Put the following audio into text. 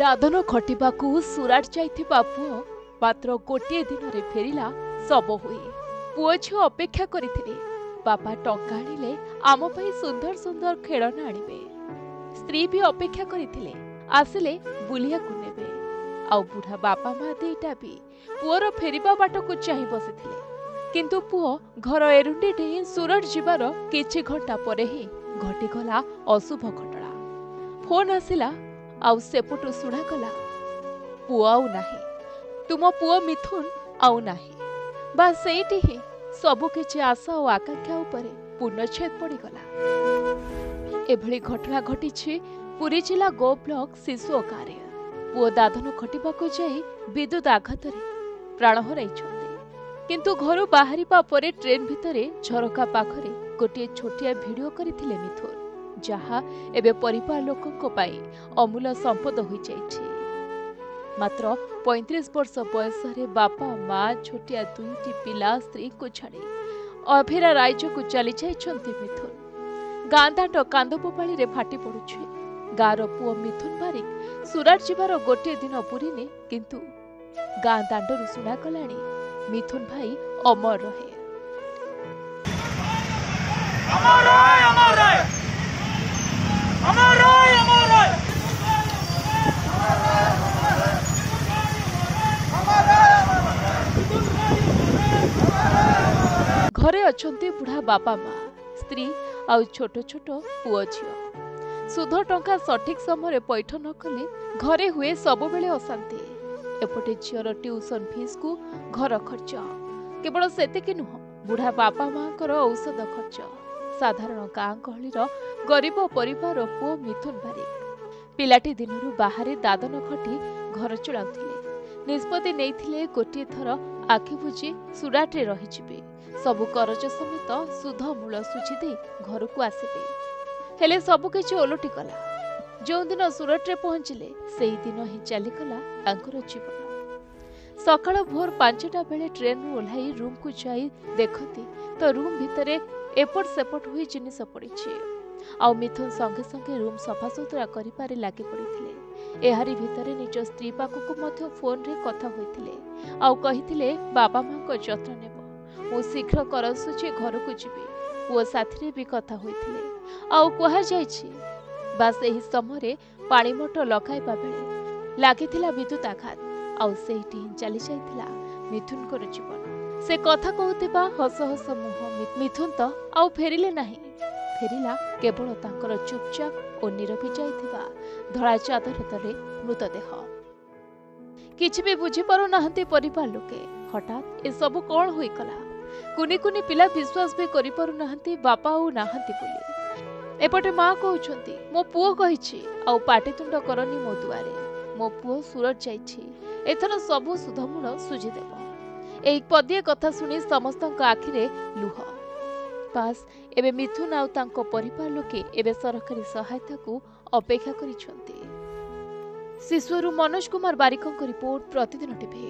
दादन खटिबाकू सुराट जाइथिबा पुओ मात्र गोटे दिन रे फेरिला सब हुए। पुओ झियो अपेक्षा करिथिले बापा टंका आनिले आम पई सुंदर सुंदर खेळना आनिबे। स्त्री भी अपेक्षा करिथिले आसिले बुलिया को नेबे। आ बुढ़ा बापा मा देटा भी पुओर फेरिबा बाट को चाहि बसिथिले। किंतु पुओ घर एरुंडी डेई सुरट जिबार किछि घंटा परे ही घटिगला अशुभ घटना। फोन आसिला आउ सेपटू शुणा गला पुओ आउ नाही, तुम पुओ मिथुन आउ नाही। बस सेठी ही सबु किछि आशा और आकांक्षा उपरे पूर्णछेद पड़गला। एभली घटना घटी पुरी जिला गो ब्लॉक शिशु कार्य। पुओ दादन खटिबाकू जाई विद्युत आघात प्राण हराइछन्ति। किंतु घर बाहरिबा परे ट्रेन भितरे झरका पाखरे गोटे छोटिया भिडियो करिथिले मिथुन, जहा एबे परिवार लोकंको पाई अमूल्य संपद होई जाइछि। मात्र 35 वर्ष बयस रे बापा माँ छोटिया दुईटी पिला स्त्री को छाड़ी अभेरा राज्य को चली जाइछन्ति मिथुन। गांदाट कांद बोपाली रे फाटी पड़ुछि। गार पुओ मिथुन बारिक सुराट जिबार गोटे दिन पुरीने, किंतु गां दांडरू सुना गलाणी मिथुन भाई अमर रहे। अमर है, अमर है, अमर है, अमर है, घरे अछंती बुढ़ा बापा माँ, स्त्री आउ छोट छोट पुओ झियो। सुध टंका सठिक समय पैठ न कले घरे हुए सबु बेले अशांति। एपटे झीर ट्यूशन फीस को घर खर्च, केवल सेतिक नुह बुढ़ा बापा माँ औषध खर्च। साधारण गाँ गहलीर गरीब परिवार पुओ मिथुन बारिक पिलाटी दिनरू बाहर दादन खटी घर चलाउथिले। निष्पत्ति नेइथिले गोटे थर आखि बुझी सुराटे रहिजिबे, सबु करज समेत सुध मूल सुझी दे घर को आसिबे। हेले सबु किछि ओलटि गला। जो दिन सुरटे पहुंचले सेही दिन ही चलीगला तांकर जीवन। सकाळ भोर 5टा बेले ट्रेन ओह्लाई रूम को जाई देखती तो रूम भितरे एपट सेपट हुई जिनिस पड़िछि। आ मिथुन संगे संगे रूम सफासुतरा करिपारे लागि पड़िथिले। एहारी भितरे निज स्त्री पाखकु मध्य फोन रे कथा होइथिले। आ कहिथिले बाबा मां को जत्न नेबो, मु शीघ्र करसुची घर को जिबी। पुओ साथी रे भी कथा होइथिले। आ कहा जायछि बास एही समय पानी मोटर लगाइबा बेले लागिथिला विद्युत आघात। आ सेठी चली जाइथिला मिथुन को जीवन। से कथा कहूतिबा हस हस मुह मिथुन तो आउ फेरिले नाही। फेरिला केवल तांकर चुपचाप और नीरवी जाइथिबा धड़ा चादर तले मृतदेह। किछि भी बुझी पारु नाहंती परिवार लोके हठात ए सब कोन होई कला। कुनी कुनी पिला विश्वास भी करि पारु नाहंती बापा और नाहंती बोली। एपटे मां कहउछंती मो पुओ कहिछि आउ पाटितुंड करनी मो दुआरे। मो पुओ सुरत जाइछि, एथर सबु सुधमूल सुझी देबो। एई पदिए कथा सुनी समस्तक आखिरे लुह। पास एबे मिथुन आउ तांको परिवार लोके एबे सरकारी सहायता को अपेक्षा करिछंती। शिशुरु मनोज कुमार बारिकंक रिपोर्ट, प्रतिदिन टीवी।